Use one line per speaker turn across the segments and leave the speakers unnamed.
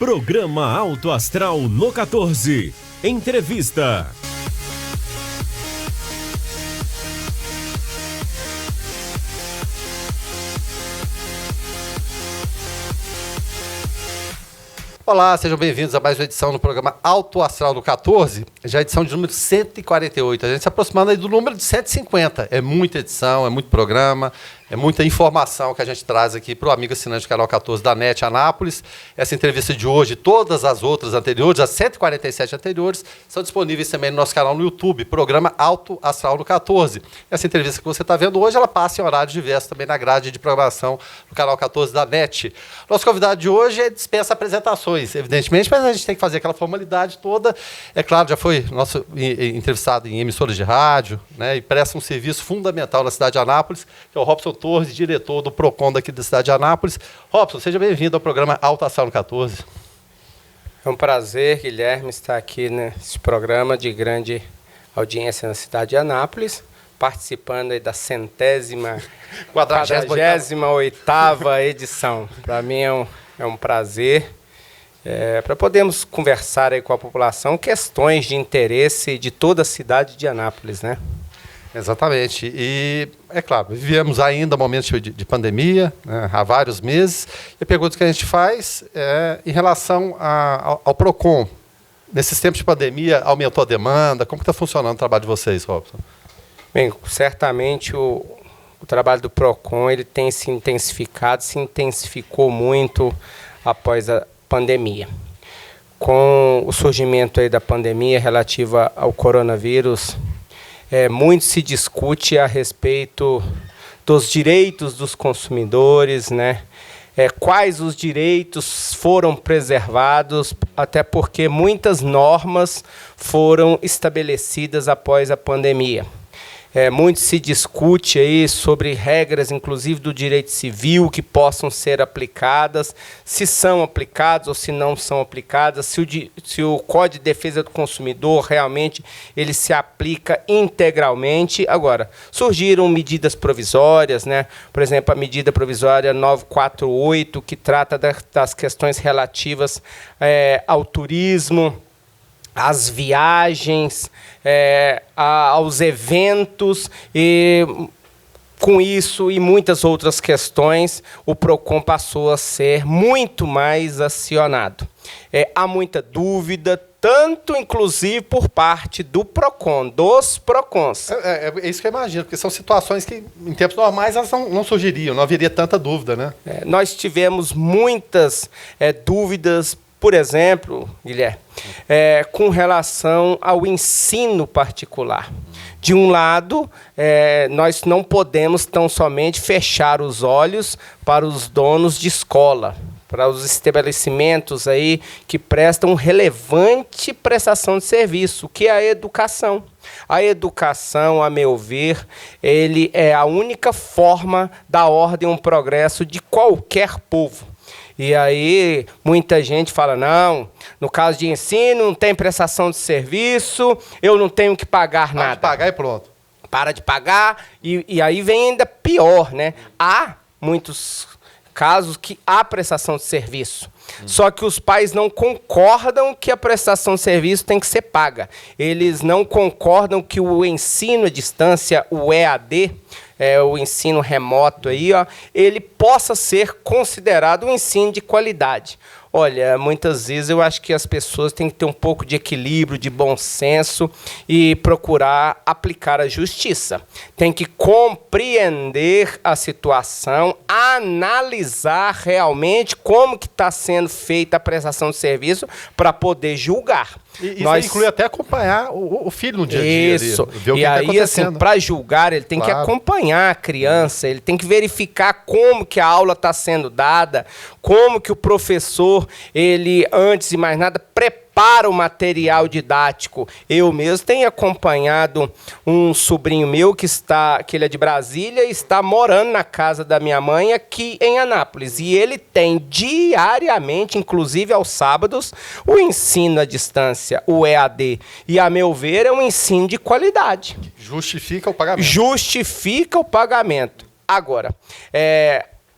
Programa Alto Astral no 14. Entrevista.
Olá, sejam bem-vindos a mais uma edição do programa Alto Astral do 14, já a edição de número 148. A gente se aproximando aí do número de 150. É muita edição, é muito programa, é muita informação que a gente traz aqui para o amigo assinante do canal 14 da NET Anápolis. Essa entrevista de hoje, todas as outras anteriores, as 147 anteriores, são disponíveis também no nosso canal no YouTube, programa Alto Astral do 14. Essa entrevista que você está vendo hoje, ela passa em horários diversos também na grade de programação do canal 14 da NET. Nosso convidado de hoje dispensa apresentações, evidentemente, mas a gente tem que fazer aquela formalidade toda. É claro, já foi nosso entrevistado em emissoras de rádio, né, e presta um serviço fundamental na cidade de Anápolis, que é o Robson Torres, diretor do PROCON daqui da cidade de Anápolis. Robson, seja bem-vindo ao programa Alto Astral no 14.
É um prazer, Guilherme, estar aqui nesse programa de grande audiência na cidade de Anápolis, participando aí da 48ª edição. Para mim é um prazer, para podermos conversar aí com a população questões de interesse de toda a cidade de Anápolis, né?
Exatamente. E, é claro, vivemos ainda momentos de pandemia, né, há vários meses. E a pergunta que a gente faz é em relação ao PROCON. Nesses tempos de pandemia, aumentou a demanda? Como está funcionando o trabalho de vocês, Robson?
Bem, certamente o trabalho do PROCON ele tem se intensificou muito após a pandemia. Com o surgimento aí da pandemia relativa ao coronavírus, muito se discute a respeito dos direitos dos consumidores, né? Quais os direitos foram preservados, até porque muitas normas foram estabelecidas após a pandemia. Muito se discute aí sobre regras, inclusive do direito civil, que possam ser aplicadas, se são aplicadas ou se não são aplicadas, se o Código de Defesa do Consumidor realmente ele se aplica integralmente. Agora, surgiram medidas provisórias, né? Por exemplo, a medida provisória 948, que trata das questões relativas ao turismo, às viagens, aos eventos, e com isso e muitas outras questões, o PROCON passou a ser muito mais acionado. Há muita dúvida, tanto inclusive por parte do PROCON, dos PROCONs.
É isso que eu imagino, porque são situações que em tempos normais elas não surgiriam, não haveria tanta dúvida, né?
Nós tivemos muitas dúvidas, por exemplo, Guilherme, com relação ao ensino particular. De um lado, nós não podemos tão somente fechar os olhos para os donos de escola, para os estabelecimentos aí que prestam relevante prestação de serviço, que é a educação. A educação, a meu ver, ele é a única forma da ordem e um progresso de qualquer povo. E aí muita gente fala, não, no caso de ensino não tem prestação de serviço, eu não tenho que pagar nada.
Para de pagar e pronto.
Para de pagar, e aí vem ainda pior, né? Há muitos casos que há prestação de serviço. Só que os pais não concordam que a prestação de serviço tem que ser paga. Eles não concordam que o ensino à distância, o EAD, o ensino remoto aí, ó, ele possa ser considerado um ensino de qualidade. Olha, muitas vezes eu acho que as pessoas têm que ter um pouco de equilíbrio, de bom senso e procurar aplicar a justiça. Tem que compreender a situação, analisar realmente como que está sendo feita a prestação de serviço para poder julgar.
E isso inclui até acompanhar o filho no dia a dia.
Isso. E aí, assim, para julgar, ele tem que acompanhar a criança, ele tem que verificar como que a aula está sendo dada, como que o professor, ele, antes de mais nada, prepara o material didático. Eu mesmo tenho acompanhado um sobrinho meu que ele é de Brasília e está morando na casa da minha mãe aqui em Anápolis. E ele tem diariamente, inclusive aos sábados, o ensino à distância, o EAD. E, a meu ver, é um ensino de qualidade.
Justifica o pagamento.
Justifica o pagamento. Agora,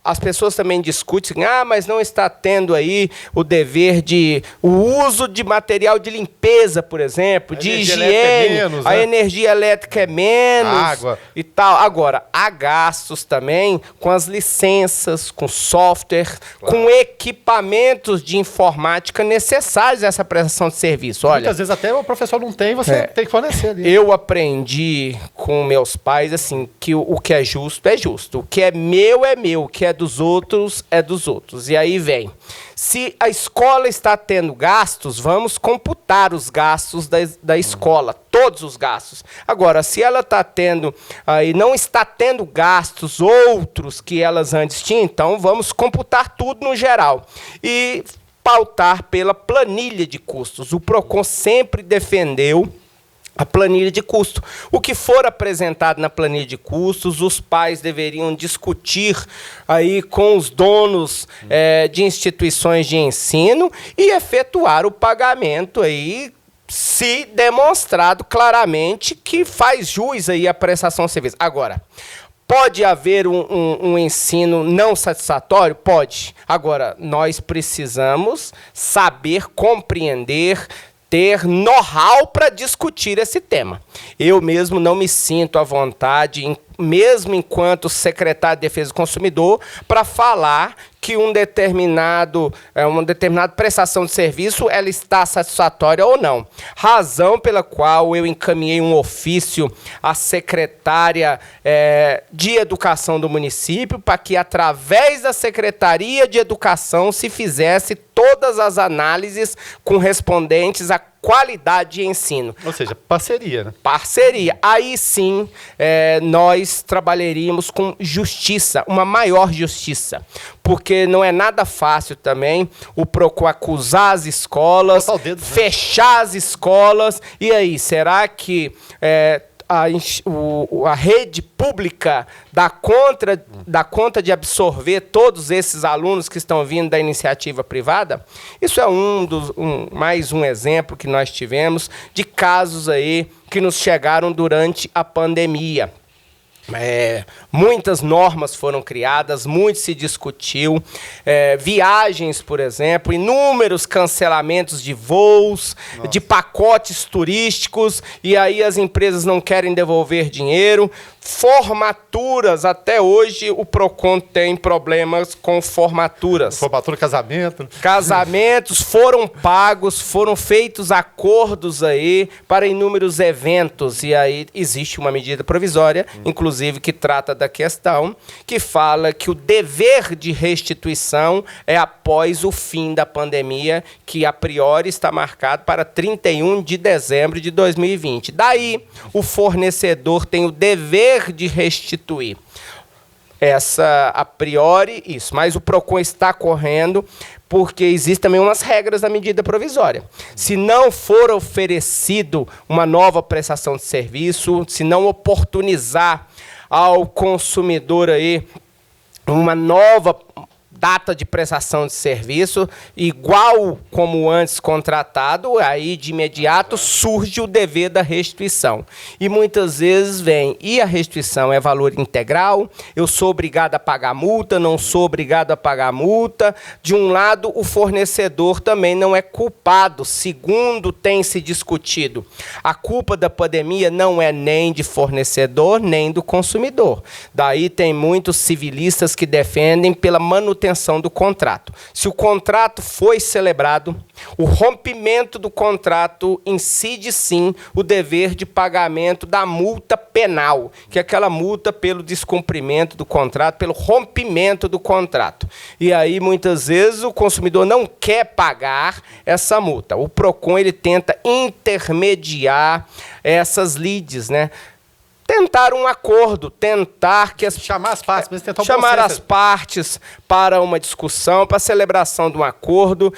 as pessoas também discutem, mas não está tendo aí o dever de o uso de material de limpeza, por exemplo, de higiene, a energia elétrica é menos,
água
e tal. Agora, há gastos também com as licenças, com software, com equipamentos de informática necessários a essa prestação de serviço. Olha,
muitas vezes até o professor não tem, você tem que fornecer ali.
Eu aprendi com meus pais assim que o que é justo é justo, o que é meu, o que é dos outros é dos outros. E aí vem, se a escola está tendo gastos, vamos computar os gastos da escola, todos os gastos. Agora, se ela está tendo, aí não está tendo gastos outros que elas antes tinham, então vamos computar tudo no geral. E pautar pela planilha de custos. O PROCON sempre defendeu a planilha de custo. O que for apresentado na planilha de custos, os pais deveriam discutir aí com os donos de instituições de ensino e efetuar o pagamento aí, se demonstrado claramente que faz jus aí à prestação de serviço. Agora, pode haver um ensino não satisfatório? Pode. Agora, nós precisamos saber compreender, ter know-how para discutir esse tema. Eu mesmo não me sinto à vontade, mesmo enquanto secretário de Defesa do Consumidor, para falar que uma determinada prestação de serviço ela está satisfatória ou não. Razão pela qual eu encaminhei um ofício à secretária de Educação do município para que, através da Secretaria de Educação, se fizesse todas as análises correspondentes à qualidade de ensino.
Ou seja, parceria, né?
Parceria. Aí sim, nós trabalharíamos com justiça, uma maior justiça. Porque não é nada fácil também o PROCON acusar as escolas, fechar as escolas. E aí, será que a rede pública dá conta de absorver todos esses alunos que estão vindo da iniciativa privada? Isso é mais um exemplo que nós tivemos de casos aí que nos chegaram durante a pandemia. Muitas normas foram criadas, muito se discutiu, viagens, por exemplo, inúmeros cancelamentos de voos, de pacotes turísticos, e aí as empresas não querem devolver dinheiro. Formaturas, até hoje o PROCON tem problemas com formaturas.
Formatura, casamento.
Casamentos foram pagos, foram feitos acordos aí para inúmeros eventos, e aí existe uma medida provisória, inclusive que trata da questão, que fala que o dever de restituição é após o fim da pandemia, que a priori está marcado para 31 de dezembro de 2020. Daí, o fornecedor tem o dever de restituir. Essa, a priori, isso. Mas o PROCON está correndo porque existem também umas regras da medida provisória. Se não for oferecido uma nova prestação de serviço, se não oportunizar ao consumidor aí uma nova data de prestação de serviço, igual como antes contratado, aí de imediato surge o dever da restituição. E muitas vezes vem, e a restituição é valor integral, eu sou obrigado a pagar multa, não sou obrigado a pagar multa. De um lado, o fornecedor também não é culpado, segundo tem se discutido. A culpa da pandemia não é nem de fornecedor, nem do consumidor. Daí tem muitos civilistas que defendem pela manutenção do contrato. Se o contrato foi celebrado, o rompimento do contrato incide sim o dever de pagamento da multa penal, que é aquela multa pelo descumprimento do contrato, pelo rompimento do contrato. E aí, muitas vezes, o consumidor não quer pagar essa multa. O PROCON ele tenta intermediar essas lides, né? Tentar um acordo, tentar que
chamar as partes, mas tentar
chamar as partes para uma discussão, para a celebração de um acordo.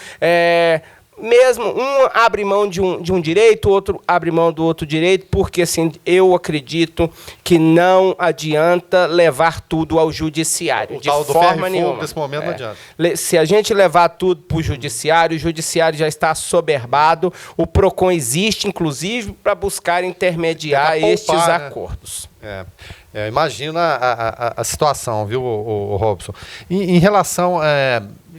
Mesmo um abre mão de um direito, o outro abre mão do outro direito, porque assim, eu acredito que não adianta levar tudo ao judiciário, de forma nenhuma.
Nesse momento não adianta.
Se a gente levar tudo para o judiciário já está assoberbado. O PROCON existe, inclusive, para buscar intermediar estes acordos.
Imagina a situação, viu, o Robson? Em relação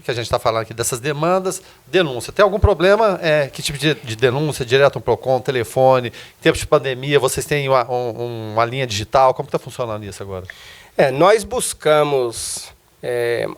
que a gente está falando aqui dessas demandas, denúncia. Tem algum problema? Que tipo de denúncia? Direto no PROCON, telefone? Em tempos de pandemia, vocês têm uma linha digital? Como está funcionando isso agora?
Nós buscamos,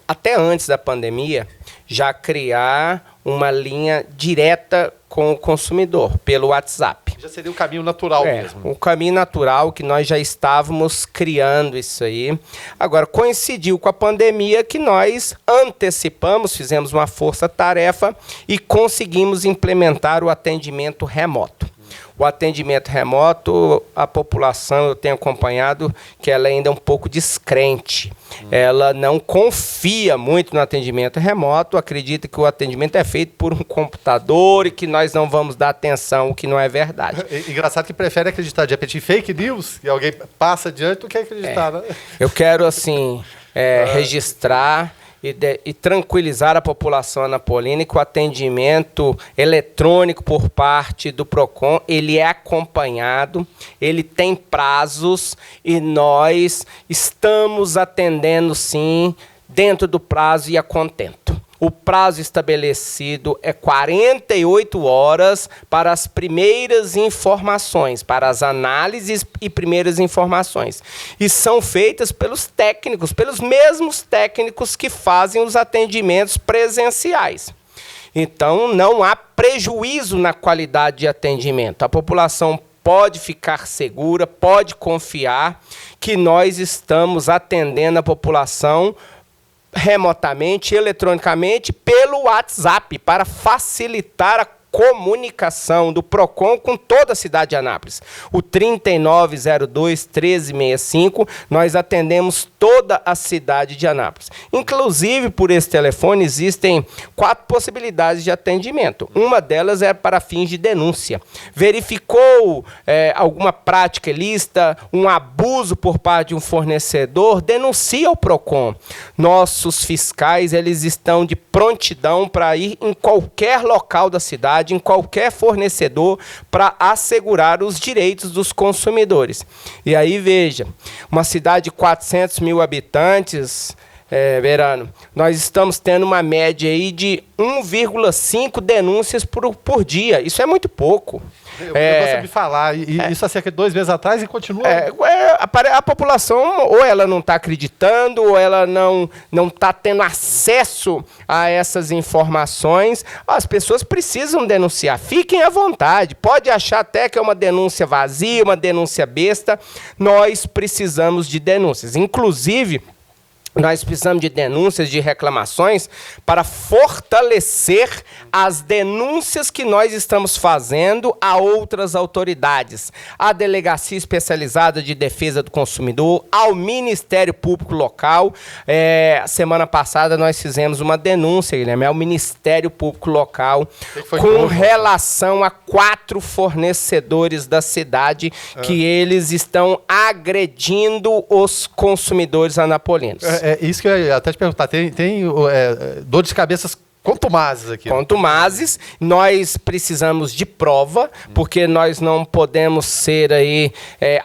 até antes da pandemia, já criar uma linha direta com o consumidor, pelo WhatsApp.
Já seria o caminho natural mesmo.
O caminho natural que nós já estávamos criando isso aí. Agora, coincidiu com a pandemia que nós antecipamos, fizemos uma força-tarefa e conseguimos implementar o atendimento remoto. O atendimento remoto, a população, eu tenho acompanhado que ela ainda é um pouco descrente. Ela não confia muito no atendimento remoto, acredita que o atendimento é feito por um computador e que nós não vamos dar atenção, o que não é verdade.
Engraçado que prefere acreditar de repente em fake news, que alguém passa adiante do que acreditar, né?
Eu quero, assim, registrar e tranquilizar a população anapolina que o atendimento eletrônico por parte do PROCON, ele é acompanhado, ele tem prazos e nós estamos atendendo, sim, dentro do prazo e a contento. O prazo estabelecido é 48 horas para as primeiras informações, para as análises e primeiras informações. E são feitas pelos técnicos, pelos mesmos técnicos que fazem os atendimentos presenciais. Então, não há prejuízo na qualidade de atendimento. A população pode ficar segura, pode confiar que nós estamos atendendo a população remotamente, eletronicamente, pelo WhatsApp, para facilitar a comunicação do PROCON com toda a cidade de Anápolis. O 3902-1365, nós atendemos toda a cidade de Anápolis. Inclusive, por esse telefone, existem 4 possibilidades de atendimento. Uma delas é para fins de denúncia. Verificou alguma prática ilícita, um abuso por parte de um fornecedor, denuncia ao PROCON. Nossos fiscais, eles estão de prontidão para ir em qualquer local da cidade, em qualquer fornecedor, para assegurar os direitos dos consumidores. E aí, veja, uma cidade de 400 mil habitantes, Verano, nós estamos tendo uma média aí de 1,5 denúncias por dia. Isso é muito pouco.
Você me falar, isso há cerca de 2 meses atrás e continua.
A população, ou ela não está acreditando, ou ela não está tendo acesso a essas informações. As pessoas precisam denunciar. Fiquem à vontade. Pode achar até que é uma denúncia vazia, uma denúncia besta. Nós precisamos de denúncias. Inclusive, nós precisamos de denúncias, de reclamações, para fortalecer as denúncias que nós estamos fazendo a outras autoridades. À Delegacia Especializada de Defesa do Consumidor, ao Ministério Público Local. Semana passada nós fizemos uma denúncia, Guilherme, ao Ministério Público Local, com relação a 4 fornecedores da cidade que eles estão agredindo os consumidores anapolinos.
Isso que eu ia até te perguntar. Tem dor de cabeças contumazes aqui.
Contumazes. Nós precisamos de prova, porque nós não podemos ser aí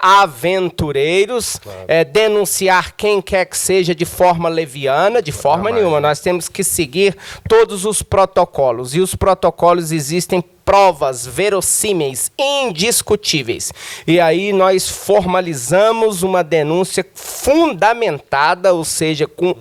aventureiros, claro. Denunciar quem quer que seja de forma leviana, de forma nenhuma. Nós temos que seguir todos os protocolos. E os protocolos existem provas verossímeis, indiscutíveis. E aí nós formalizamos uma denúncia fundamentada, ou seja, com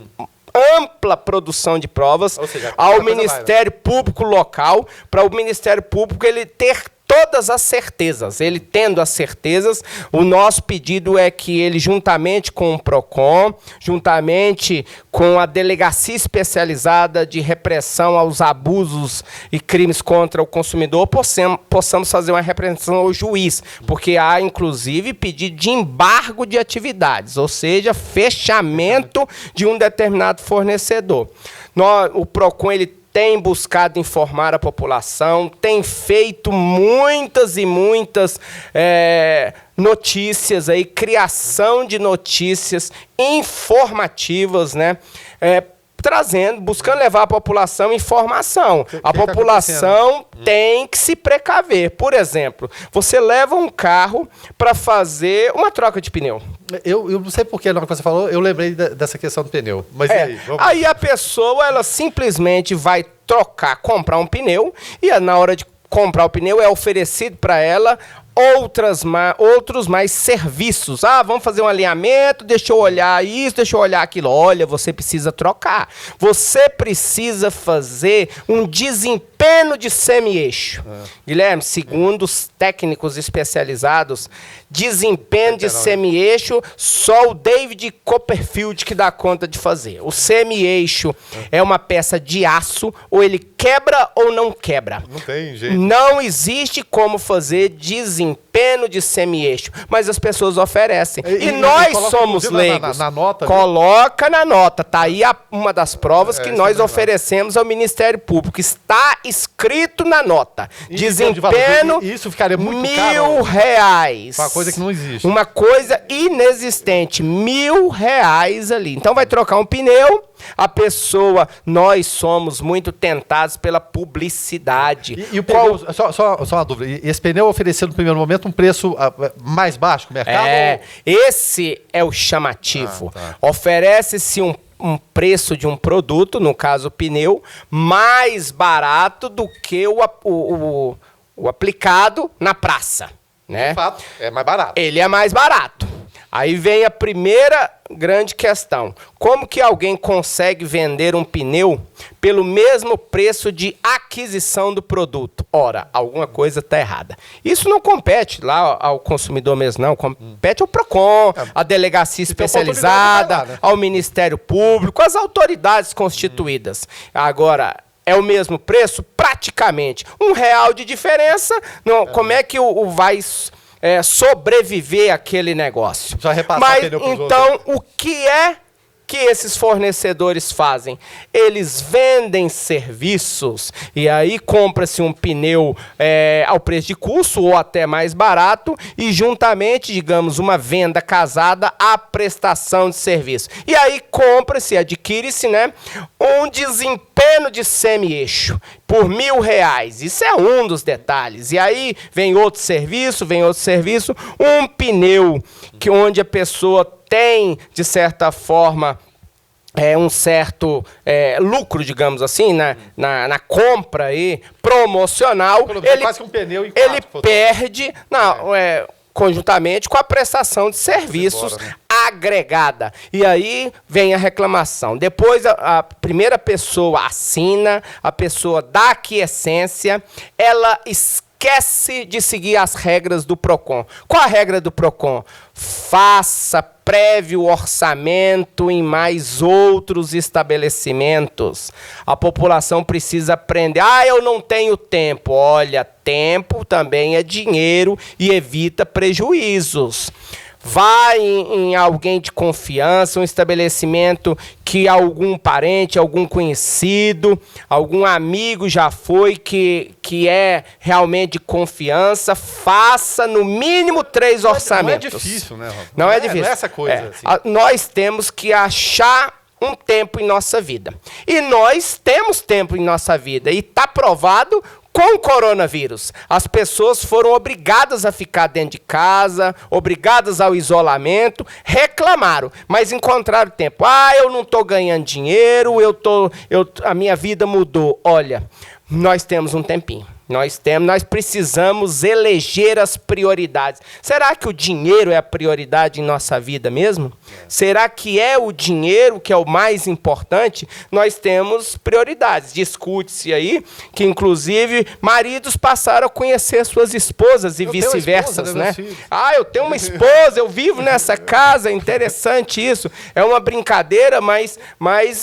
ampla produção de provas, ao Ministério Público Local, para o Ministério Público ele ter todas as certezas. Ele tendo as certezas, o nosso pedido é que ele, juntamente com o PROCON, juntamente com a Delegacia Especializada de Repressão aos Abusos e Crimes contra o Consumidor, possamos fazer uma repreensão ao juiz, porque há, inclusive, pedido de embargo de atividades, ou seja, fechamento de um determinado fornecedor. O PROCON, ele tem buscado informar a população, tem feito muitas e muitas notícias, criação de notícias informativas, né? buscando levar a população informação. A
que tá
população tem que se precaver. Por exemplo, você leva um carro para fazer uma troca de pneu.
Eu não sei porquê, na hora que você falou, eu lembrei dessa questão do pneu. Mas e aí?
Aí a pessoa, ela simplesmente vai comprar um pneu, e na hora de comprar o pneu é oferecido para ela outros mais serviços. Vamos fazer um alinhamento, deixa eu olhar isso, deixa eu olhar aquilo. Olha, você precisa trocar. Você precisa fazer um desempenho de semi-eixo. Guilherme, segundo os técnicos especializados, desempenho de semi-eixo, só o David Copperfield que dá conta de fazer. O semi-eixo é uma peça de aço, ou ele quebra ou não quebra.
Não tem jeito.
Não existe como fazer desempenho de semi-eixo, mas as pessoas oferecem. E nós somos leigos.
Na nota,
coloca na nota. Tá aí uma das provas que nós oferecemos ao Ministério Público. Está escrito na nota. Desempenho,
isso ficaria muito
caro. R$1.000.
Uma coisa que não existe.
Uma coisa inexistente. R$1.000 ali. Então vai trocar um pneu. A pessoa, nós somos muito tentados pela publicidade.
E o pneu, só uma dúvida, esse pneu ofereceu no primeiro momento um preço mais baixo que o mercado?
Esse é o chamativo.
Tá.
Oferece-se um preço de um produto, no caso o pneu, mais barato do que o aplicado na praça. Né?
De fato, é mais barato.
Ele é mais barato. Aí vem a primeira grande questão. Como que alguém consegue vender um pneu pelo mesmo preço de aquisição do produto? Ora, alguma coisa está errada. Isso não compete lá ao consumidor mesmo, não. Compete ao PROCON, à delegacia especializada,
lá, né?
ao Ministério Público, às autoridades constituídas. Agora, é o mesmo preço? Praticamente. R$1 de diferença. Não, como é que vai sobreviver aquele negócio? Mas então, o que é que esses fornecedores fazem? Eles vendem serviços, e aí compra-se um pneu ao preço de custo ou até mais barato, e juntamente, digamos, uma venda casada à prestação de serviço. E aí compra-se, adquire-se, né, um desempenho de semi-eixo por R$1.000. Isso é um dos detalhes. E aí vem outro serviço, um pneu onde a pessoa tem, de certa forma, um certo lucro, digamos assim, na compra aí, promocional.
Quase que um pneu
ele perde conjuntamente com a prestação de serviços agregada. E aí vem a reclamação. Depois a primeira pessoa assina, a pessoa dá aquiescência, ela esquece de seguir as regras do PROCON. Qual a regra do PROCON? Faça prévio orçamento em mais outros estabelecimentos. A população precisa aprender. Eu não tenho tempo. Olha, tempo também é dinheiro e evita prejuízos. Vai em alguém de confiança, um estabelecimento que algum parente, algum conhecido, algum amigo já foi, que é realmente de confiança. Faça no mínimo 3 orçamentos.
Não é difícil, né, Rob?
Não é difícil.
Não é essa coisa. Assim.
Nós temos que achar um tempo em nossa vida. E nós temos tempo em nossa vida. E está provado com o coronavírus. As pessoas foram obrigadas a ficar dentro de casa, obrigadas ao isolamento, reclamaram, mas encontraram tempo. Eu não estou ganhando dinheiro, a minha vida mudou. Olha, nós temos um tempinho. Nós precisamos eleger as prioridades. Será que o dinheiro é a prioridade em nossa vida mesmo? Será que é o dinheiro que é o mais importante? Nós temos prioridades. Discute-se aí que, inclusive, maridos passaram a conhecer suas esposas e vice-versa, né? Eu tenho uma esposa, eu vivo nessa casa, é interessante isso. É uma brincadeira, mas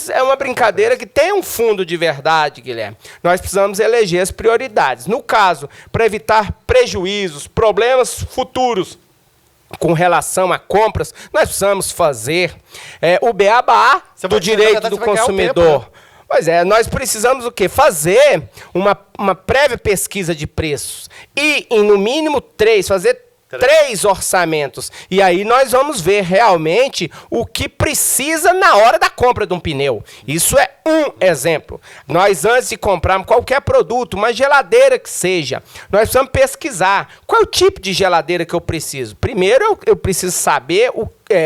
é uma brincadeira que tem um fundo de verdade, Guilherme. Nós precisamos eleger as prioridades. No caso, para evitar prejuízos, problemas futuros com relação a compras, nós precisamos fazer o beabá do direito do consumidor. Pois é, nós precisamos o quê? Fazer uma prévia pesquisa de preços. E, no mínimo, fazer 3 orçamentos. E aí nós vamos ver realmente o que precisa na hora da compra de um pneu. Isso é um exemplo. Nós, antes de comprarmos qualquer produto, uma geladeira que seja, nós precisamos pesquisar qual é o tipo de geladeira que eu preciso. Primeiro, eu preciso saber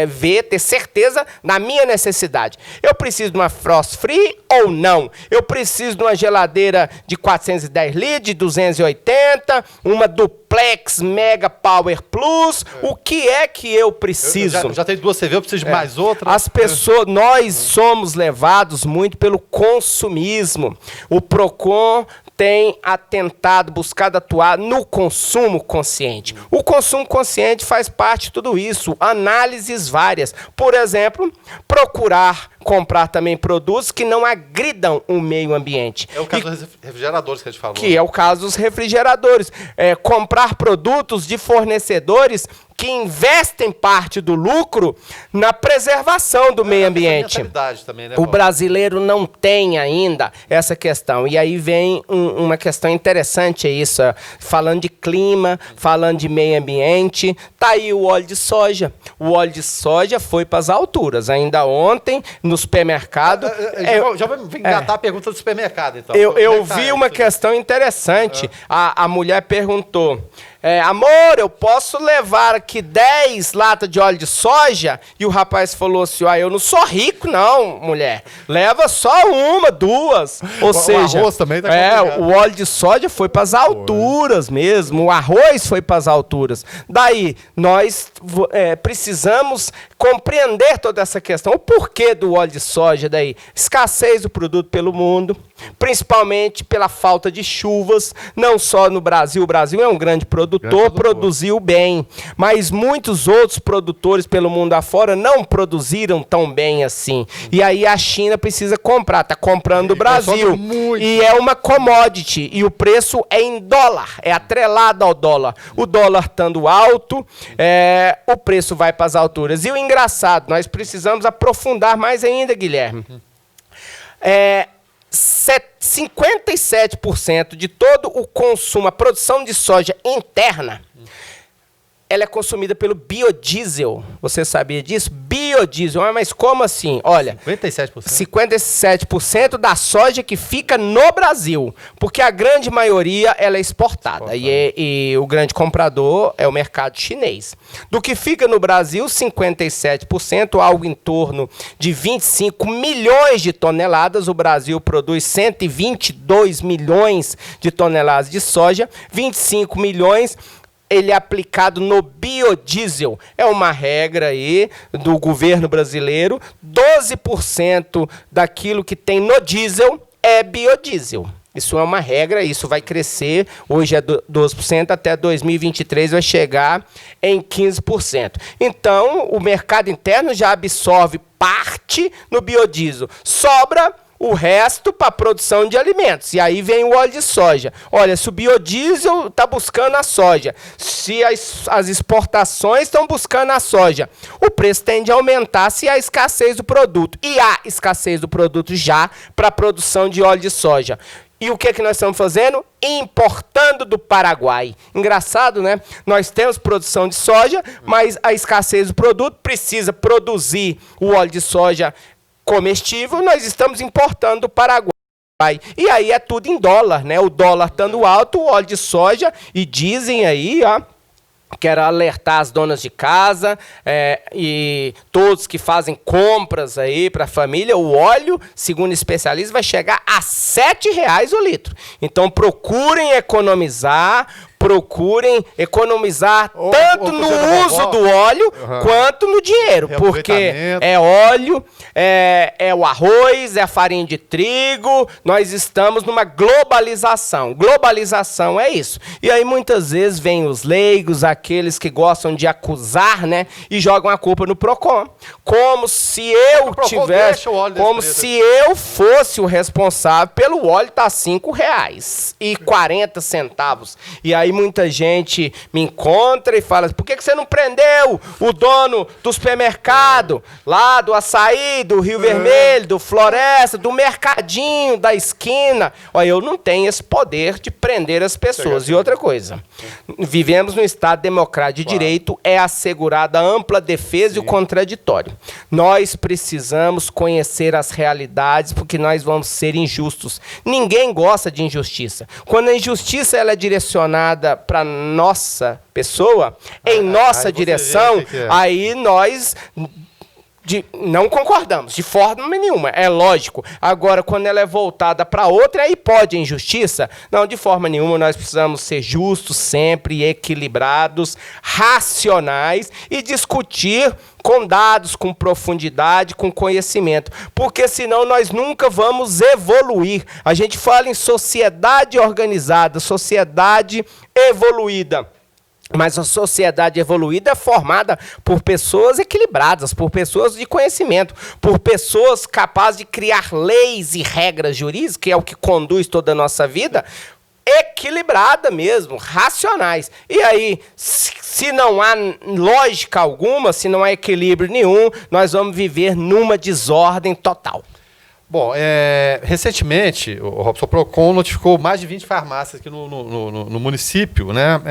ver, ter certeza na minha necessidade. Eu preciso de uma frost free ou não? Eu preciso de uma geladeira de 410 litros, de 280, uma duplex Mega Power Plus. O que é que eu preciso?
Eu já tenho 2 CV, eu preciso de mais outra.
As pessoas, nós somos levados muito pelo consumismo. O Procon tem atentado, buscado atuar no consumo consciente. O consumo consciente faz parte de tudo isso, análises várias. Por exemplo, procurar comprar também produtos que não agridam o meio ambiente.
É o caso dos refrigeradores que a gente falou.
Que é o caso dos refrigeradores. Comprar produtos de fornecedores que investem parte do lucro na preservação do meio ambiente.
Também, né,
o brasileiro não tem ainda essa questão. E aí vem uma questão interessante, isso, falando de clima, falando de meio ambiente. Tá aí o óleo de soja. O óleo de soja foi para as alturas. Ainda ontem, no supermercado...
já vou engatar a pergunta do supermercado, então.
Eu vi uma questão interessante. A mulher perguntou... amor, eu posso levar aqui 10 latas de óleo de soja? E o rapaz falou assim, eu não sou rico não, mulher. Leva só 1, 2. Ou seja,
o arroz também tá complicado.
O óleo de soja foi para as alturas mesmo. O arroz foi para as alturas. Daí, nós precisamos compreender toda essa questão. O porquê do óleo de soja daí? Escassez do produto pelo mundo, principalmente pela falta de chuvas, não só no Brasil. O Brasil é um grande produtor, produziu bem, mas muitos outros produtores pelo mundo afora não produziram tão bem assim. E aí a China precisa comprar, está comprando do Brasil. E é uma commodity, e o preço é em dólar, é atrelado ao dólar. O dólar estando alto, o preço vai para as alturas. E o engraçado, nós precisamos aprofundar mais ainda, Guilherme. 57% de todo o consumo, a produção de soja interna, ela é consumida pelo biodiesel. Você sabia disso? Biodiesel. Mas como assim? Olha, 57% da soja que fica no Brasil, porque a grande maioria ela é exportada. E o grande comprador é o mercado chinês. Do que fica no Brasil, 57%, algo em torno de 25 milhões de toneladas. O Brasil produz 122 milhões de toneladas de soja, 25 milhões... ele é aplicado no biodiesel. É uma regra aí do governo brasileiro. 12% daquilo que tem no diesel é biodiesel. Isso é uma regra, isso vai crescer. Hoje é 12%, até 2023 vai chegar em 15%. Então, o mercado interno já absorve parte no biodiesel. Sobra o resto para a produção de alimentos. E aí vem o óleo de soja. Olha, se o biodiesel está buscando a soja, se as exportações estão buscando a soja, o preço tende a aumentar se há escassez do produto. E há escassez do produto já para a produção de óleo de soja. E o que é que nós estamos fazendo? Importando do Paraguai. Engraçado, né? Nós temos produção de soja, mas a escassez do produto precisa produzir o óleo de soja comestível, nós estamos importando do Paraguai. E aí é tudo em dólar, né? O dólar estando alto, o óleo de soja, e dizem aí, quero alertar as donas de casa e todos que fazem compras aí para a família, o óleo, segundo especialistas, vai chegar a R$ 7,00 o litro. Então procurem economizar tanto no uso do óleo quanto no dinheiro, porque é óleo, é o arroz, é a farinha de trigo. Nós estamos numa globalização. Globalização é isso. E aí muitas vezes vêm os leigos, aqueles que gostam de acusar, né, e jogam a culpa no Procon, como se eu tivesse, como se eu fosse o responsável pelo óleo tá R$ 5,40. E aí aí muita gente me encontra e fala, por que você não prendeu o dono do supermercado, lá do Açaí, do Rio Vermelho, do Floresta, do mercadinho, da esquina? Olha, eu não tenho esse poder de prender as pessoas. E outra coisa, vivemos num Estado democrático de direito, é assegurada a ampla defesa e o contraditório. Nós precisamos conhecer as realidades, porque nós vamos ser injustos. Ninguém gosta de injustiça. Quando a injustiça ela é direcionada para nossa pessoa, em nossa direção, aí nós não concordamos, de forma nenhuma, é lógico. Agora, quando ela é voltada para outra, aí pode a injustiça? Não, de forma nenhuma, nós precisamos ser justos sempre, equilibrados, racionais e discutir com dados, com profundidade, com conhecimento, porque senão nós nunca vamos evoluir. A gente fala em sociedade organizada, sociedade evoluída. Mas a sociedade evoluída é formada por pessoas equilibradas, por pessoas de conhecimento, por pessoas capazes de criar leis e regras jurídicas, que é o que conduz toda a nossa vida, equilibrada mesmo, racionais. E aí, se não há lógica alguma, se não há equilíbrio nenhum, nós vamos viver numa desordem total.
Bom, recentemente, o Robson, o PROCON notificou mais de 20 farmácias aqui no município, né?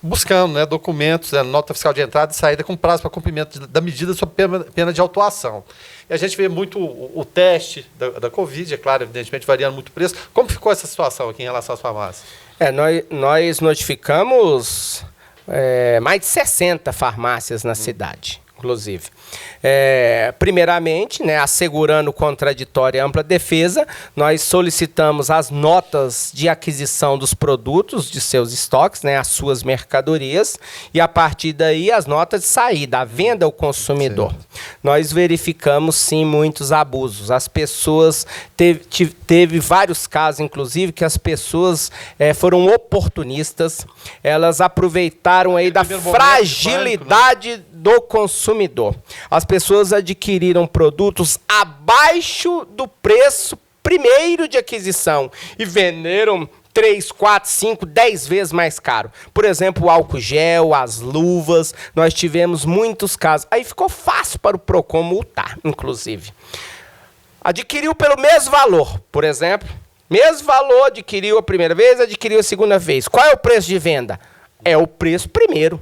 Buscando, né, documentos, nota fiscal de entrada e saída com prazo para cumprimento da medida sob pena de autuação. E a gente vê muito o teste da Covid, é claro, evidentemente, variando muito o preço. Como ficou essa situação aqui em relação às farmácias?
Nós notificamos mais de 60 farmácias na cidade, inclusive. Primeiramente, né, assegurando contraditória e ampla defesa, nós solicitamos as notas de aquisição dos produtos de seus estoques, né, as suas mercadorias, e a partir daí as notas de saída, a venda ao consumidor. Nós verificamos sim muitos abusos. As pessoas, teve vários casos, inclusive, que as pessoas foram oportunistas, elas aproveitaram aí da fragilidade do consumidor. As pessoas adquiriram produtos abaixo do preço primeiro de aquisição e venderam 3, 4, 5, 10 vezes mais caro. Por exemplo, o álcool gel, as luvas, nós tivemos muitos casos. Aí ficou fácil para o PROCON multar, inclusive. Adquiriu pelo mesmo valor, por exemplo. Mesmo valor, adquiriu a primeira vez, adquiriu a segunda vez. Qual é o preço de venda? É o preço primeiro.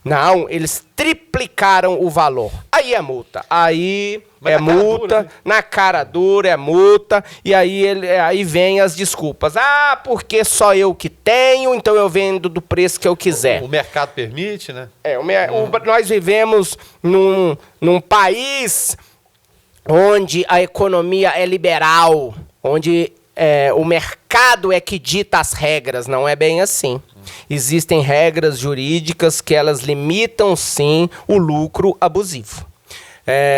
Não, eles triplicaram o valor. Aí é multa. Aí é multa, na cara dura é multa, e aí vem as desculpas. Ah, porque só eu que tenho, então eu vendo do preço que eu quiser.
O mercado permite, né?
Nós vivemos num país onde a economia é liberal, onde o mercado é que dita as regras, não é bem assim. Existem regras jurídicas que elas limitam, sim, o lucro abusivo.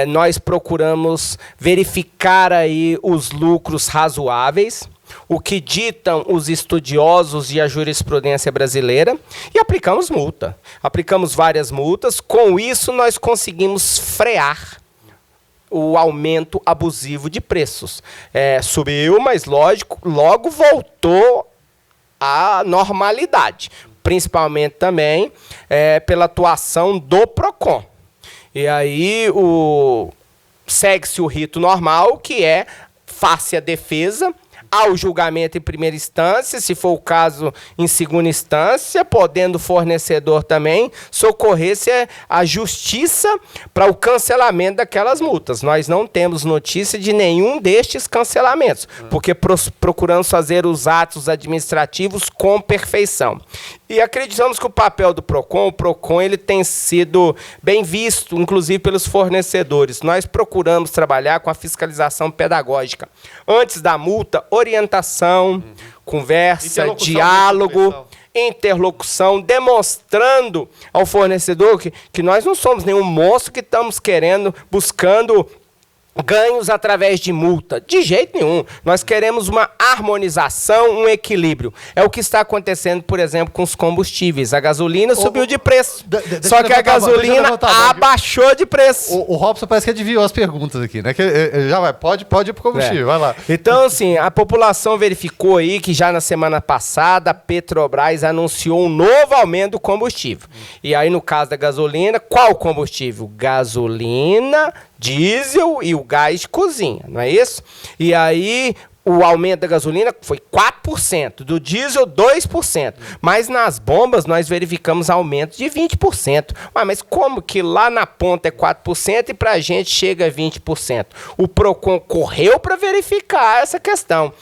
Nós procuramos verificar aí os lucros razoáveis, o que ditam os estudiosos e a jurisprudência brasileira, e aplicamos multa. Aplicamos várias multas, com isso nós conseguimos frear o aumento abusivo de preços. Subiu, mas lógico, logo voltou à normalidade, principalmente também pela atuação do PROCON. E aí segue-se o rito normal, que é face a defesa, ao julgamento em primeira instância, se for o caso em segunda instância, podendo o fornecedor também socorrer-se à justiça para o cancelamento daquelas multas. Nós não temos notícia de nenhum destes cancelamentos, porque procuramos fazer os atos administrativos com perfeição. E acreditamos que o papel do PROCON, o PROCON ele tem sido bem visto, inclusive pelos fornecedores. Nós procuramos trabalhar com a fiscalização pedagógica. Antes da multa, orientação, conversa, diálogo, interlocução, demonstrando ao fornecedor que nós não somos nenhum monstro que estamos buscando ganhos através de multa. De jeito nenhum. Nós queremos uma harmonização, um equilíbrio. É o que está acontecendo, por exemplo, com os combustíveis. A gasolina subiu de preço. Só que a gasolina abaixou de preço.
O Robson parece que adivinhou as perguntas aqui, né? Que já vai, pode ir pro combustível, vai lá.
Então, assim, a população verificou aí que já na semana passada a Petrobras anunciou um novo aumento do combustível. E aí, no caso da gasolina, qual combustível? Gasolina, diesel e o gás de cozinha, não é isso? E aí o aumento da gasolina foi 4%, do diesel 2%, mas nas bombas nós verificamos aumento de 20%. Mas como que lá na ponta é 4% e para a gente chega a 20%? O PROCON correu para verificar essa questão.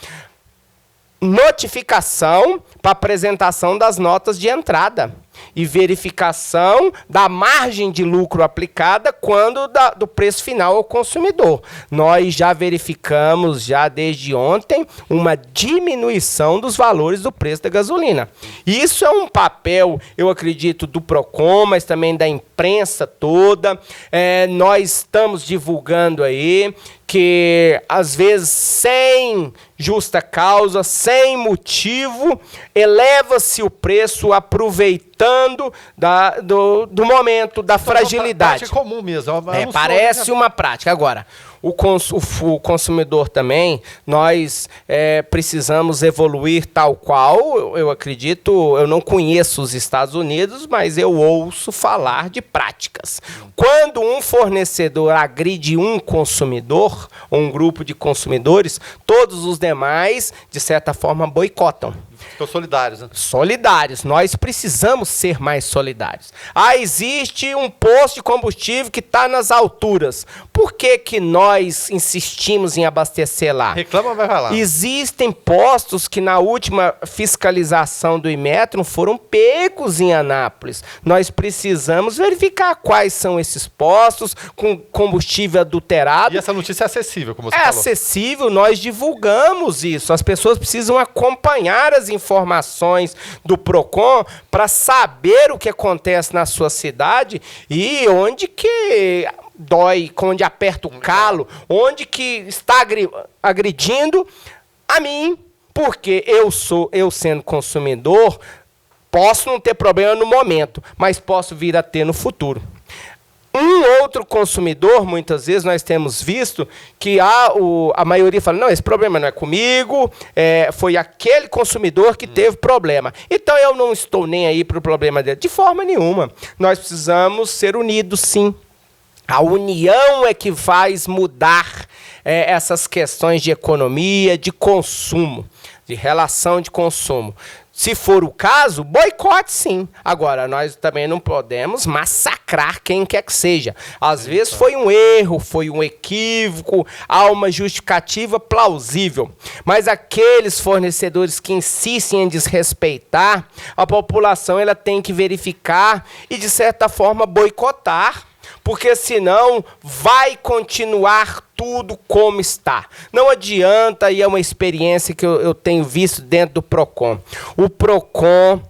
Notificação para apresentação das notas de entrada e verificação da margem de lucro aplicada quando do preço final ao consumidor. Nós já verificamos, já desde ontem, uma diminuição dos valores do preço da gasolina. Isso é um papel, eu acredito, do PROCON, mas também da imprensa toda. Nós estamos divulgando aí que, às vezes, sem justa causa, sem motivo, eleva-se o preço aproveitando do momento, da fragilidade.
É uma prática comum mesmo.
Parece uma prática. Agora, o consumidor também, nós precisamos evoluir tal qual, eu acredito, eu não conheço os Estados Unidos, mas eu ouço falar de práticas. Quando um fornecedor agride um consumidor, ou um grupo de consumidores, todos os demais, de certa forma, boicotam.
Ficam solidários, né?
Solidários. Nós precisamos ser mais solidários. Existe um posto de combustível que está nas alturas. Por que nós insistimos em abastecer lá?
Reclama, vai lá.
Existem postos que na última fiscalização do Imetro foram pegos em Anápolis. Nós precisamos verificar quais são esses postos com combustível adulterado.
E essa notícia é acessível, como você falou.
É acessível, nós divulgamos isso. As pessoas precisam acompanhar as informações do PROCON para saber o que acontece na sua cidade e onde que dói, onde aperta o calo, onde que está agredindo a mim, porque eu sendo consumidor, posso não ter problema no momento, mas posso vir a ter no futuro. Um outro consumidor, muitas vezes nós temos visto que a maioria fala, não, esse problema não é comigo, foi aquele consumidor que teve problema. Então eu não estou nem aí para o problema dele. De forma nenhuma. Nós precisamos ser unidos, sim. A união é que faz mudar essas questões de economia, de consumo, de relação de consumo. Se for o caso, boicote sim. Agora, nós também não podemos massacrar quem quer que seja. Às vezes foi um erro, foi um equívoco, há uma justificativa plausível. Mas aqueles fornecedores que insistem em desrespeitar, a população ela tem que verificar e, de certa forma, boicotar. Porque senão vai continuar tudo como está. Não adianta, e é uma experiência que eu tenho visto dentro do PROCON. O PROCON,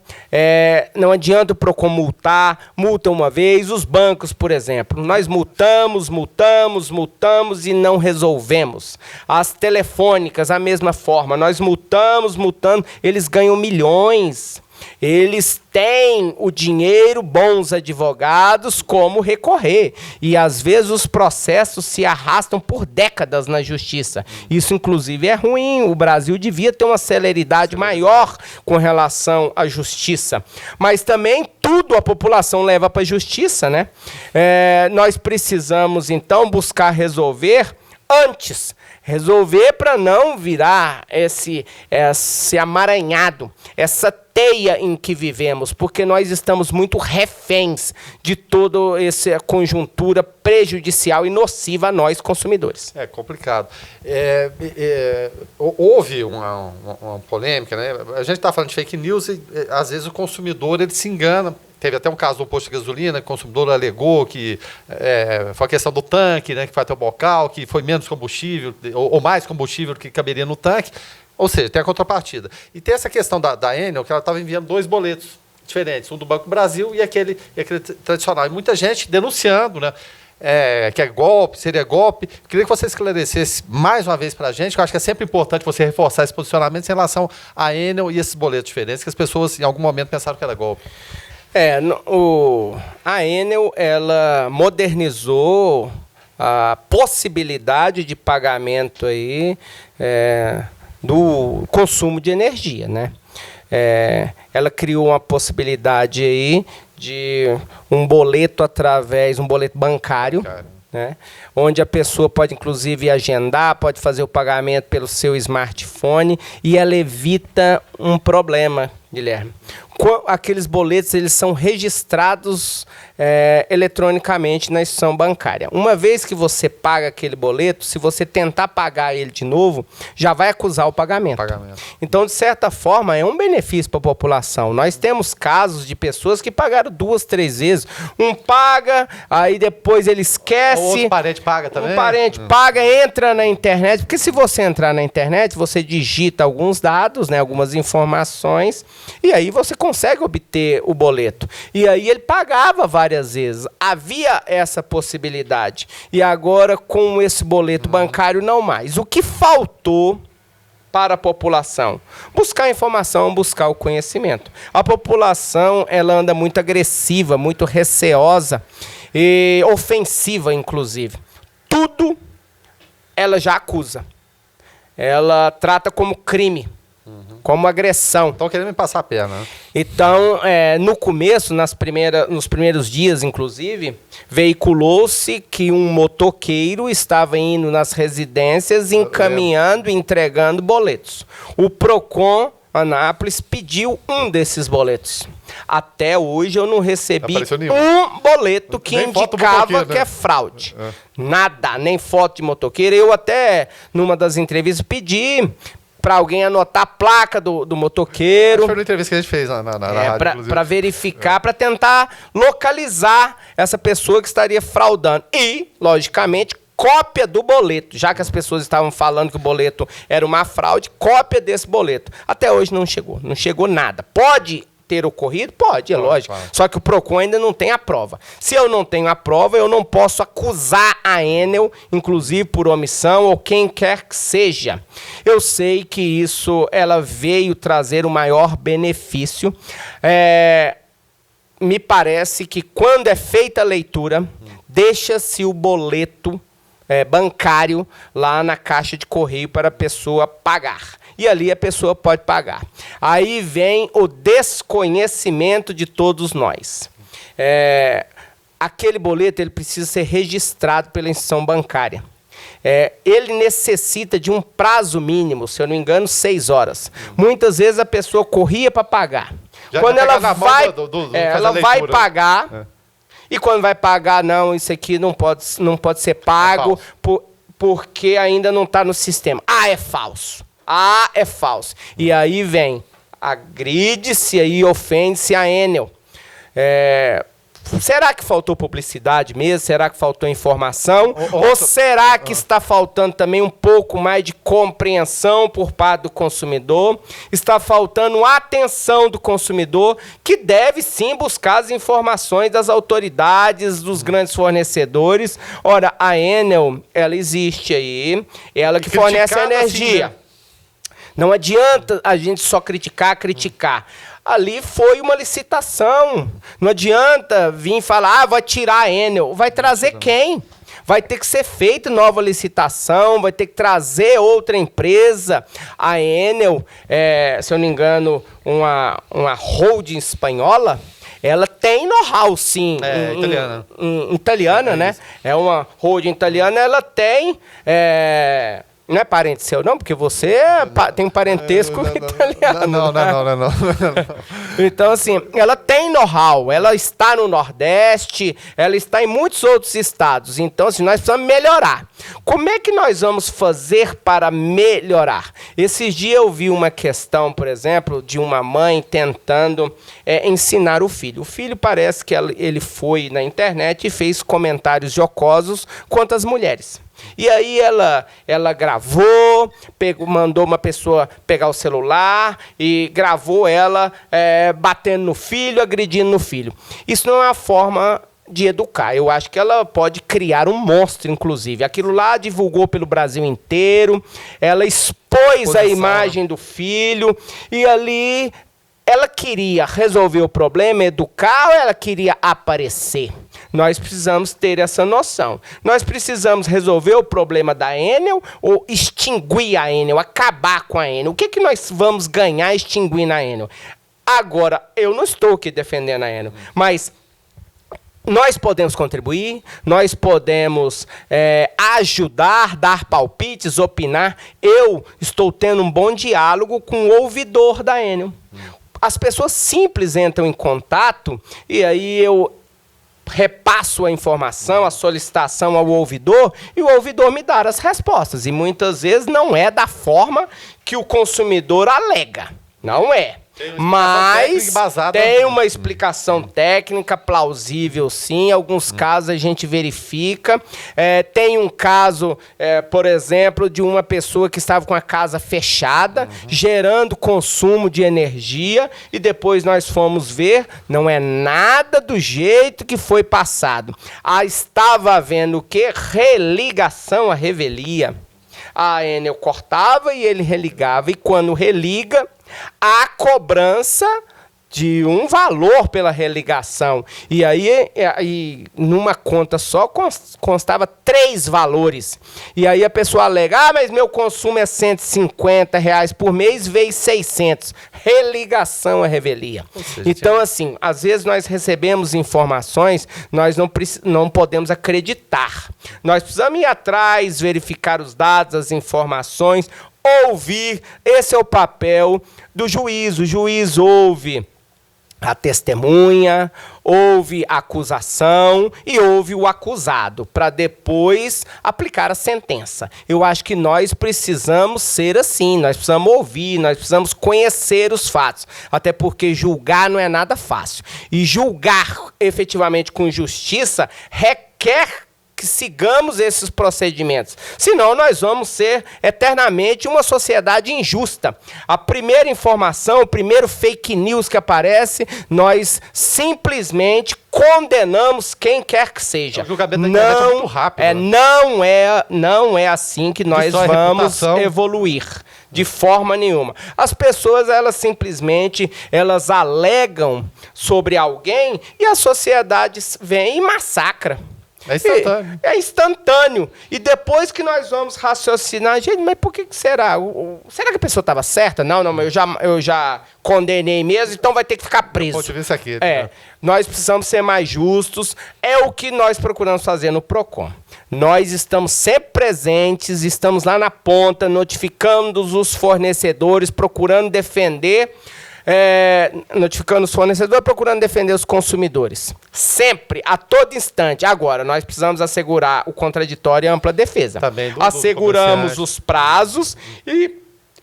não adianta o PROCON multa uma vez. Os bancos, por exemplo, nós multamos e não resolvemos. As telefônicas, a mesma forma, nós multamos, eles ganham milhões. Eles têm o dinheiro, bons advogados, como recorrer. E, às vezes, os processos se arrastam por décadas na justiça. Isso, inclusive, é ruim. O Brasil devia ter uma celeridade maior com relação à justiça. Mas também tudo a população leva para a justiça, né? Nós precisamos, então, buscar resolver antes. Resolver para não virar esse amaranhado, essa teia em que vivemos, porque nós estamos muito reféns de toda essa conjuntura prejudicial e nociva a nós, consumidores.
É complicado. Houve uma polêmica, né? A gente está falando de fake news e, às vezes, o consumidor ele se engana. Teve até um caso do posto de gasolina, que o consumidor alegou que foi a questão do tanque, né, que foi até o bocal, que foi menos combustível, ou mais combustível do que caberia no tanque. Ou seja, tem a contrapartida. E tem essa questão da Enel, que ela estava enviando 2 boletos diferentes, um do Banco do Brasil e aquele tradicional. E muita gente denunciando, né? que é golpe, seria golpe. Queria que você esclarecesse mais uma vez para a gente, que eu acho que é sempre importante você reforçar esse posicionamento em relação à Enel e esses boletos diferentes, que as pessoas em algum momento pensaram que era golpe.
A Enel, ela modernizou a possibilidade de pagamento aí, do consumo de energia, né? Ela criou uma possibilidade aí de um boleto um boleto bancário, né? Onde a pessoa pode inclusive agendar, pode fazer o pagamento pelo seu smartphone, e ela evita um problema, Guilherme. Aqueles boletos, eles são registrados eletronicamente na instituição bancária. Uma vez que você paga aquele boleto, se você tentar pagar ele de novo, já vai acusar o pagamento. Então, de certa forma, é um benefício para a população. Nós temos casos de pessoas que pagaram 2, 3 vezes. Um paga, aí depois ele esquece.
O outro parente paga também?
Um parente paga, entra na internet. Porque se você entrar na internet, você digita alguns dados, né, algumas informações, e aí você consegue obter o boleto. E aí ele pagava várias vezes. Havia essa possibilidade. E agora, com esse boleto bancário, não mais. O que faltou para a população? Buscar informação, buscar o conhecimento. A população, ela anda muito agressiva, muito receosa e ofensiva, inclusive. Tudo ela já acusa. Ela trata como crime. Como agressão.
Estão querendo me passar a perna.
Então, no começo, nos primeiros dias, inclusive, veiculou-se que um motoqueiro estava indo nas residências, encaminhando e entregando boletos. O PROCON Anápolis pediu um desses boletos. Até hoje eu não recebi um boleto que indicava que é fraude. Nada, nem foto de motoqueiro. Eu até, numa das entrevistas, pedi para alguém anotar a placa do motoqueiro.
Foi na entrevista que a gente fez na rádio,
para verificar, para tentar localizar essa pessoa que estaria fraudando. E, logicamente, cópia do boleto. Já que as pessoas estavam falando que o boleto era uma fraude, cópia desse boleto. Até hoje não chegou. Não chegou nada. Pode ter ocorrido? Pode, é lógico. Claro. Só que o PROCON ainda não tem a prova. Se eu não tenho a prova, eu não posso acusar a Enel, inclusive por omissão, ou quem quer que seja. Eu sei que isso, ela veio trazer o maior benefício. Me parece que quando é feita a leitura, deixa-se o boleto bancário lá na caixa de correio para a pessoa pagar. E ali a pessoa pode pagar. Aí vem o desconhecimento de todos nós. Aquele boleto, ele precisa ser registrado pela instituição bancária. Ele necessita de um prazo mínimo, se eu não me engano, 6 horas. Muitas vezes a pessoa corria para pagar. Quando ela vai pagar, e quando vai pagar, não, isso aqui não pode ser pago, porque ainda não está no sistema. É falso. É falso. E aí vem, agride-se e ofende-se a Enel. Será que faltou publicidade mesmo? Será que faltou informação? Ou será que está faltando também um pouco mais de compreensão por parte do consumidor? Está faltando atenção do consumidor, que deve sim buscar as informações das autoridades, dos grandes fornecedores. Ora, a Enel, ela existe aí, ela que fornece a energia. Assim, né? Não adianta a gente só criticar. Ali foi uma licitação. Não adianta vir falar, vai tirar a Enel. Vai trazer quem? Vai ter que ser feita nova licitação, vai ter que trazer outra empresa. A Enel, se eu não me engano, uma holding espanhola, ela tem know-how, sim.
Italiana.
Italiana, né? É uma holding italiana, ela tem... Não é parente seu, não? Porque você tem um parentesco italiano.
Não.
Então, assim, ela tem know-how, ela está no Nordeste, ela está em muitos outros estados. Então, assim, nós precisamos melhorar. Como é que nós vamos fazer para melhorar? Esses dias eu vi uma questão, por exemplo, de uma mãe tentando ensinar o filho. O filho parece que ele foi na internet e fez comentários jocosos contra as mulheres. E aí ela gravou, mandou uma pessoa pegar o celular e gravou ela batendo no filho, agredindo no filho. Isso não é uma forma de educar. Eu acho que ela pode criar um monstro, inclusive. Aquilo lá divulgou pelo Brasil inteiro, ela expôs a imagem do filho, e ali ela queria resolver o problema, educar, ou ela queria aparecer? Nós precisamos ter essa noção. Nós precisamos resolver o problema da Enel ou extinguir a Enel, acabar com a Enel. O que nós vamos ganhar extinguindo a Enel? Agora, eu não estou aqui defendendo a Enel, mas nós podemos contribuir, nós podemos ajudar, dar palpites, opinar. Eu estou tendo um bom diálogo com o ouvidor da Enel. As pessoas simples entram em contato e aí eu repasso a informação, a solicitação ao ouvidor, e o ouvidor me dá as respostas. E muitas vezes não é da forma que o consumidor alega. Não é. Mas tem uma explicação técnica plausível, sim. Em alguns casos a gente verifica. Tem um caso, por exemplo, de uma pessoa que estava com a casa fechada, gerando consumo de energia, e depois nós fomos ver, não é nada do jeito que foi passado. Estava havendo o quê? Religação à revelia. A Enel cortava e ele religava, e quando religa, a cobrança de um valor pela religação. E aí, numa conta só, constava 3 valores. E aí a pessoa alega, mas meu consumo é R$150 por mês, veio 600. Religação à revelia. Então, assim, às vezes nós recebemos informações, nós não podemos acreditar. Nós precisamos ir atrás, verificar os dados, as informações, ouvir. Esse é o papel do juiz. O juiz ouve a testemunha, ouve a acusação e ouve o acusado, para depois aplicar a sentença. Eu acho que nós precisamos ser assim, nós precisamos ouvir, nós precisamos conhecer os fatos, até porque julgar não é nada fácil. E julgar efetivamente com justiça requer que sigamos esses procedimentos. Senão nós vamos ser eternamente uma sociedade injusta. A primeira informação, o primeiro fake news que aparece, nós simplesmente condenamos quem quer que seja.
O julgamento da internet é muito rápido.
Não é assim que nós vamos evoluir. De forma nenhuma. As pessoas, elas simplesmente, elas alegam sobre alguém e a sociedade vem e massacra.
É instantâneo.
É instantâneo. E depois que nós vamos raciocinar, gente, mas por que será? Será que a pessoa estava certa? Não, mas eu já condenei mesmo, então vai ter que ficar preso.
Pode ver isso aqui. Né?
Nós precisamos ser mais justos. É o que nós procuramos fazer no PROCON. Nós estamos sempre presentes, estamos lá na ponta, notificando os fornecedores, procurando defender, notificando os fornecedores, procurando defender os consumidores. Sempre, a todo instante. Agora, nós precisamos assegurar o contraditório e a ampla defesa.
Também
asseguramos os prazos e,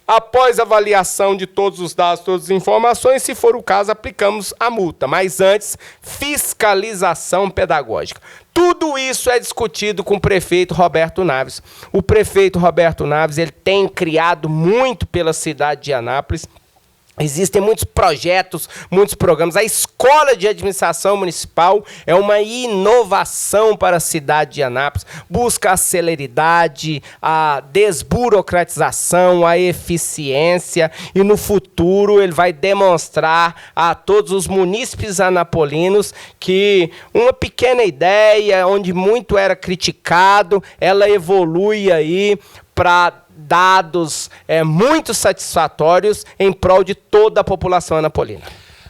após avaliação de todos os dados, todas as informações, se for o caso, aplicamos a multa. Mas antes, fiscalização pedagógica. Tudo isso é discutido com o prefeito Roberto Naves. O prefeito Roberto Naves, ele tem criado muito pela cidade de Anápolis. Existem muitos projetos, muitos programas. A Escola de Administração Municipal é uma inovação para a cidade de Anápolis. Busca a celeridade, a desburocratização, a eficiência. E no futuro ele vai demonstrar a todos os munícipes anapolinos que uma pequena ideia, onde muito era criticado, ela evolui aí para dados muito satisfatórios em prol de toda a população anapolina.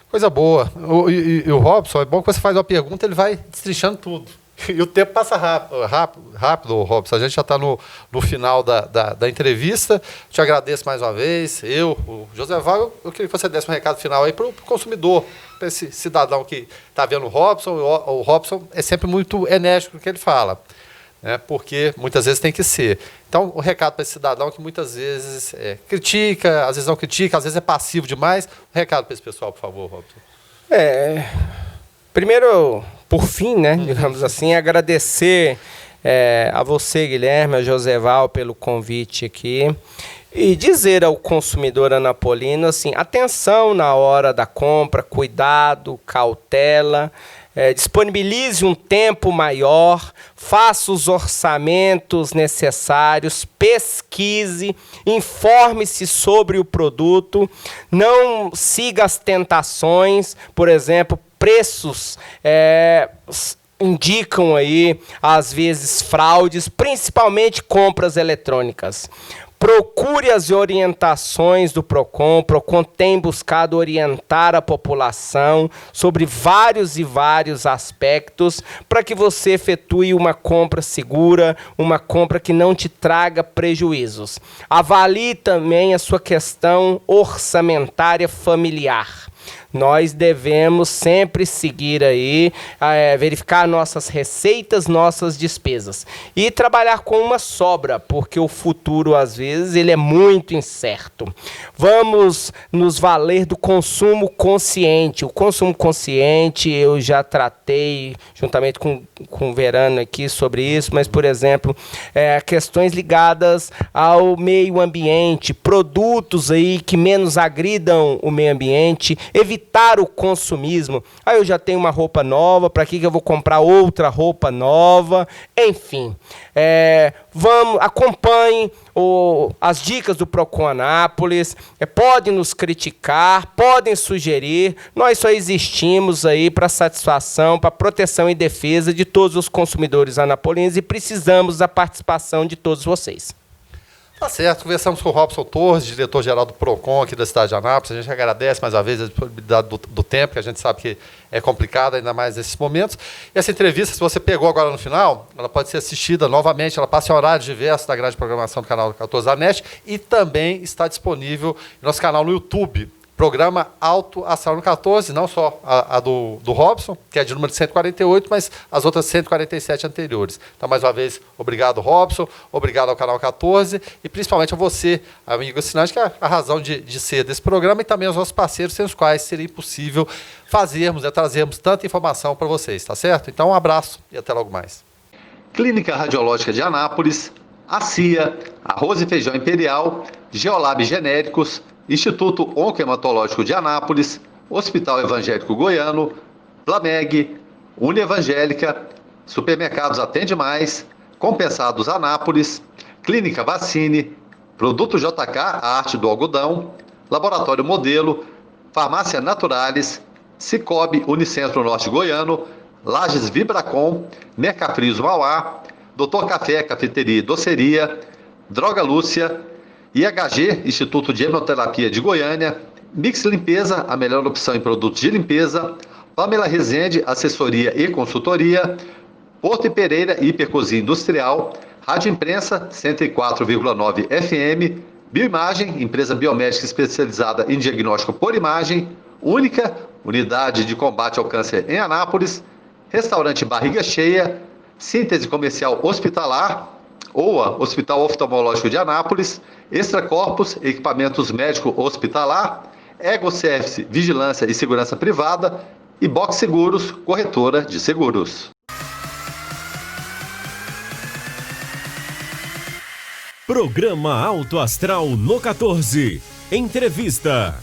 Coisa boa. E o Robson, é bom que você faz uma pergunta, ele vai destrinchando tudo. E o tempo passa rápido, Robson. A gente já está no final da entrevista. Te agradeço mais uma vez. O José Val, eu queria que você desse um recado final aí para o consumidor, para esse cidadão que está vendo o Robson. O Robson é sempre muito enérgico no que ele fala. Porque muitas vezes tem que ser. Então, o recado para esse cidadão que muitas vezes critica, às vezes não critica, às vezes é passivo demais. O recado para esse pessoal, por favor, Robson.
Primeiro, por fim, digamos assim, agradecer a você, Guilherme, a Joseval, pelo convite aqui. E dizer ao consumidor anapolino, assim, atenção na hora da compra, cuidado, cautela. disponibilize um tempo maior, faça os orçamentos necessários, pesquise, informe-se sobre o produto, não siga as tentações, por exemplo, preços indicam aí, às vezes, fraudes, principalmente compras eletrônicas. Procure as orientações do PROCON. O PROCON tem buscado orientar a população sobre vários e vários aspectos para que você efetue uma compra segura, uma compra que não te traga prejuízos. Avalie também a sua questão orçamentária familiar. Nós devemos sempre seguir aí, verificar nossas receitas, nossas despesas e trabalhar com uma sobra, porque o futuro, às vezes, ele é muito incerto. Vamos nos valer do consumo consciente. O consumo consciente, eu já tratei, juntamente com o Verano aqui, sobre isso, mas, por exemplo, questões ligadas ao meio ambiente, produtos aí que menos agridam o meio ambiente, evitar o consumismo. Eu já tenho uma roupa nova, para que eu vou comprar outra roupa nova? Enfim, acompanhe as dicas do PROCON Anápolis, podem nos criticar, podem sugerir, nós só existimos aí para satisfação, para proteção e defesa de todos os consumidores anapolinos e precisamos da participação de todos vocês.
Tá certo, conversamos com o Robson Torres, diretor-geral do PROCON aqui da cidade de Anápolis. A gente agradece mais uma vez a disponibilidade do tempo, que a gente sabe que é complicado, ainda mais nesses momentos. E essa entrevista, se você pegou agora no final, ela pode ser assistida novamente, ela passa em horários diversos da grade de programação do canal 14 da NET e também está disponível no nosso canal no YouTube. Programa Alto Astral no 14, não só a do Robson, que é de número 148, mas as outras 147 anteriores. Então, mais uma vez, obrigado, Robson, obrigado ao canal 14 e principalmente a você, amigo assinante, que é a razão de ser desse programa e também aos nossos parceiros, sem os quais seria impossível trazermos tanta informação para vocês, tá certo? Então, um abraço e até logo mais.
Clínica Radiológica de Anápolis, ACIA, Arroz e Feijão Imperial, Geolab Genéricos, Instituto Oncohematológico de Anápolis, Hospital Evangélico Goiano, Plameg, Unievangélica, Supermercados Atende Mais, Compensados Anápolis, Clínica Vacine, Produto JK, a arte do algodão, Laboratório Modelo, Farmácia Naturalis, Cicobi Unicentro Norte Goiano, Lages Vibracom, Mercafrios Mauá, Doutor Café, Cafeteria e Doceria, Droga Lúcia, IHG, Instituto de Hemoterapia de Goiânia, Mix Limpeza, a melhor opção em produtos de limpeza, Pamela Rezende, assessoria e consultoria, Porto e Pereira, Hipercozinha Industrial, Rádio Imprensa, 104,9 FM, Bioimagem, empresa biomédica especializada em diagnóstico por imagem, única unidade de combate ao câncer em Anápolis, Restaurante Barriga Cheia, Síntese Comercial Hospitalar, OA, Hospital Oftalmológico de Anápolis, Extra Corpus, Equipamentos Médico Hospitalar, Ego Service, Vigilância e Segurança Privada e Box Seguros, corretora de seguros.
Programa Alto Astral no 14. Entrevista.